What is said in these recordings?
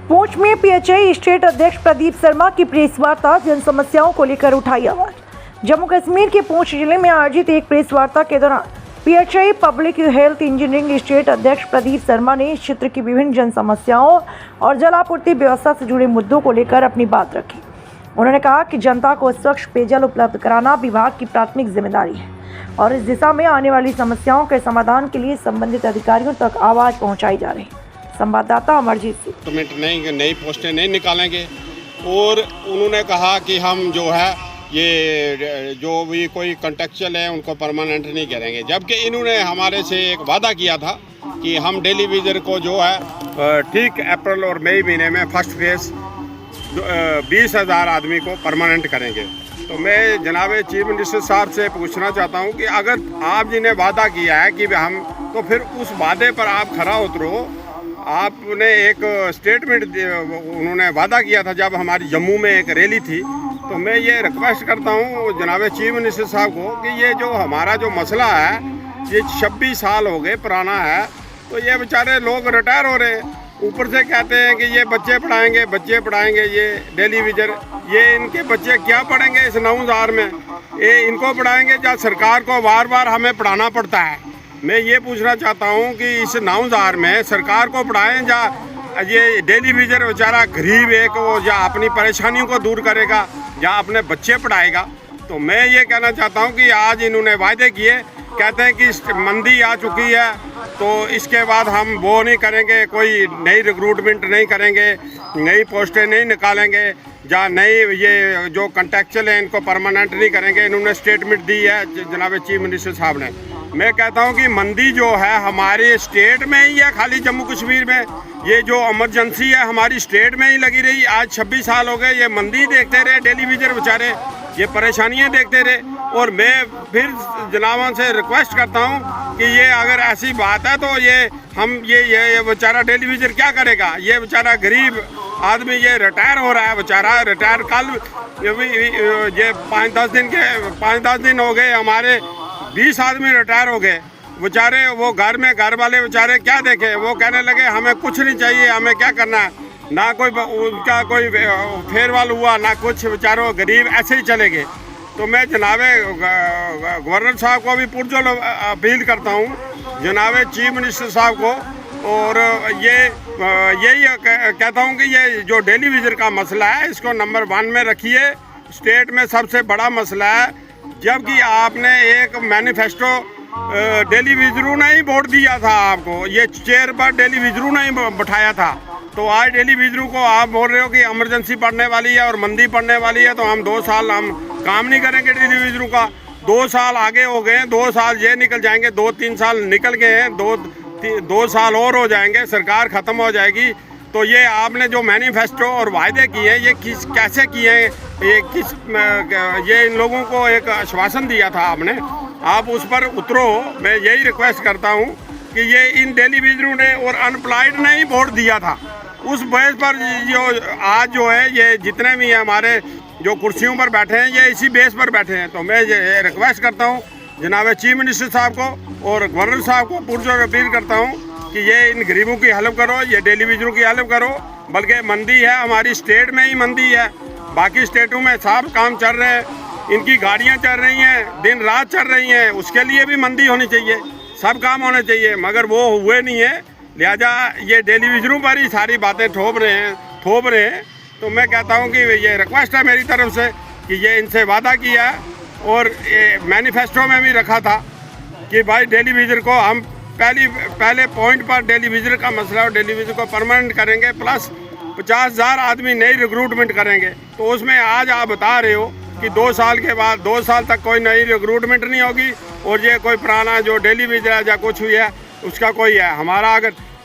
पूंछ में PHI state अध्यक्ष प्रदीप शर्मा की प्रेस वार्ता, जन समस्याओं को लेकर उठाई आवाज। जम्मू कश्मीर के पूंछ जिले में आयोजित एक प्रेस वार्ता के दौरान PHI public health engineering state अध्यक्ष प्रदीप शर्मा ने इस क्षेत्र की विभिन्न जन समस्याओं और जल आपूर्ति व्यवस्था से जुड़े मुद्दों को लेकर अपनी बात रखी। उन्होंने कहा कि जनता को स्वच्छ पेयजल उपलब्ध कराना विभाग की प्राथमिक जिम्मेदारी है और इस दिशा में आने वाली समस्याओं के समाधान के लिए संबंधित अधिकारियों तक आवाज पहुंचाई जा रही है। संवाददाता अमरजीत सिंह। नई पोस्टें नहीं निकालेंगे और उन्होंने कहा कि हम जो है ये जो भी कोई कॉन्ट्रेक्चुअल है उनको परमानेंट नहीं करेंगे, जबकि इन्होंने हमारे से एक वादा किया था कि हम डेली वेजर को जो है ठीक अप्रैल और मई महीने में फर्स्ट फेज 20,000 आदमी को परमानेंट करेंगे। तो मैं जनाब चीफ मिनिस्टर साहब से पूछना चाहता हूं कि अगर आप जी ने वादा किया है कि हम, तो फिर उस वादे पर आप खरा उतरो। आपने एक स्टेटमेंट उन्होंने वादा किया था जब हमारी जम्मू में एक रैली थी। तो मैं ये रिक्वेस्ट करता हूँ जनाब चीफ मिनिस्टर साहब को कि ये जो हमारा जो मसला है ये 26 साल हो गए पुराना है, तो ये बेचारे लोग रिटायर हो रहे हैं, ऊपर से कहते हैं कि ये बच्चे पढ़ाएंगे ये डेली वेजर, ये इनके बच्चे क्या पढ़ेंगे इस 9,000 में, ये इनको पढ़ाएंगे या सरकार को बार बार हमें पढ़ाना पड़ता है। मैं ये पूछना चाहता हूँ कि इस 9,000 में सरकार को पढ़ाएं या ये डेली वेजर बेचारा गरीब एक वो या अपनी परेशानियों को दूर करेगा या अपने बच्चे पढ़ाएगा। तो मैं ये कहना चाहता हूँ कि आज इन्होंने वायदे किए, कहते हैं कि मंदी आ चुकी है तो इसके बाद हम वो नहीं करेंगे, कोई नई रिक्रूटमेंट नहीं करेंगे, नई पोस्टें नहीं निकालेंगे या नई ये जो कॉन्ट्रेक्चुअल है इनको परमानेंट नहीं करेंगे। इन्होंने स्टेटमेंट दी है जनाब चीफ मिनिस्टर साहब ने। मैं कहता हूं कि मंदी जो है हमारे स्टेट में ही है, खाली जम्मू कश्मीर में ये जो इमरजेंसी है हमारी स्टेट में ही लगी रही। आज 26 साल हो गए ये मंदी देखते रहे, डेली वेजर बेचारे ये परेशानियां देखते रहे। और मैं फिर जनाबों से रिक्वेस्ट करता हूं कि ये अगर ऐसी बात है तो ये बेचारा डेली वेजर क्या करेगा, ये बेचारा गरीब आदमी ये रिटायर हो रहा है, बेचारा रिटायर कल ये 5-10 दिन हो गए, हमारे 20 आदमी रिटायर हो गए बेचारे। वो घर वाले बेचारे क्या देखे, वो कहने लगे हमें कुछ नहीं चाहिए, हमें क्या करना है, ना कोई उनका कोई फेयरवेल हुआ ना कुछ, बेचारों गरीब ऐसे ही चले गए। तो मैं जनाब गवर्नर साहब को भी पुरजोर अपील करता हूँ, जनाब चीफ मिनिस्टर साहब को, और यही कहता हूँ कि ये जो डेली वेजर का मसला है इसको नंबर 1 में रखिए। स्टेट में सबसे बड़ा मसला है, जबकि आपने एक मैनिफेस्टो डेली वेजरू ने ही वोट दिया था आपको, ये चेयर पर डेली वेजरू ने ही बैठाया था। तो आज डेली वेजरू को आप बोल रहे हो कि इमरजेंसी पड़ने वाली है और मंदी पड़ने वाली है, तो हम 2 साल हम काम नहीं करेंगे डेली वेजरू का। 2 साल आगे हो गए, 2 साल ये निकल जाएंगे, 2-3 साल निकल गए हैं, 2 साल और हो जाएंगे, सरकार ख़त्म हो जाएगी। तो ये आपने जो मैनिफेस्टो और वायदे किए हैं ये कैसे किए हैं, ये इन लोगों को एक आश्वासन दिया था आपने, आप उस पर उतरो। मैं यही रिक्वेस्ट करता हूँ कि ये इन डेली वेजरों ने और अनएम्प्लॉयड ने ही वोट दिया था, उस बेस पर जो आज जो है ये जितने भी हैं हमारे जो कुर्सियों पर बैठे हैं ये इसी बेस पर बैठे हैं। तो मैं ये रिक्वेस्ट करता हूँ जनाब चीफ मिनिस्टर साहब को और गवर्नर साहब को पुरजोर अपील करता हूँ कि ये इन गरीबों की हेल्प करो, ये डेली वेजरों की हेल्प करो। बल्कि मंदी है हमारी स्टेट में ही मंदी है, बाकी स्टेटों में सब काम चल रहे हैं, इनकी गाड़ियाँ चल रही हैं, दिन रात चल रही हैं, उसके लिए भी मंदी होनी चाहिए, सब काम होने चाहिए, मगर वो हुए नहीं है। लिहाजा ये डेली वेजरों पर ही सारी बातें थोप रहे हैं। तो मैं कहता हूँ कि ये रिक्वेस्ट है मेरी तरफ से कि ये इनसे वादा किया है और मैनिफेस्टो में भी रखा था कि भाई डेली वेजर को हम पहले पॉइंट पर डेली वेजर का मसला और डेली वेजर को परमानेंट करेंगे, प्लस 50,000 आदमी नई रिक्रूटमेंट करेंगे। तो उसमें आज आप बता रहे हो कि 2 साल के बाद 2 साल तक कोई नई रिक्रूटमेंट नहीं होगी और ये कोई पुराना जो डेली वेजर है या कुछ हुई है उसका कोई है। हमारा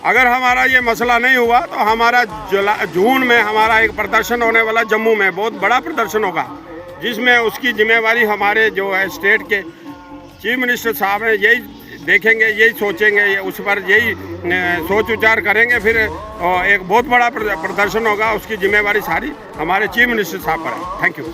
अगर हमारा ये मसला नहीं हुआ तो हमारा जून में हमारा एक प्रदर्शन होने वाला, जम्मू में बहुत बड़ा प्रदर्शन होगा, जिसमें उसकी जिम्मेवारी हमारे जो है स्टेट के चीफ मिनिस्टर साहब हैं यही देखेंगे, यही सोचेंगे, उस पर यही सोच विचार करेंगे। फिर एक बहुत बड़ा प्रदर्शन होगा, उसकी जिम्मेवारी सारी हमारे चीफ मिनिस्टर साहब पर है। Thank you.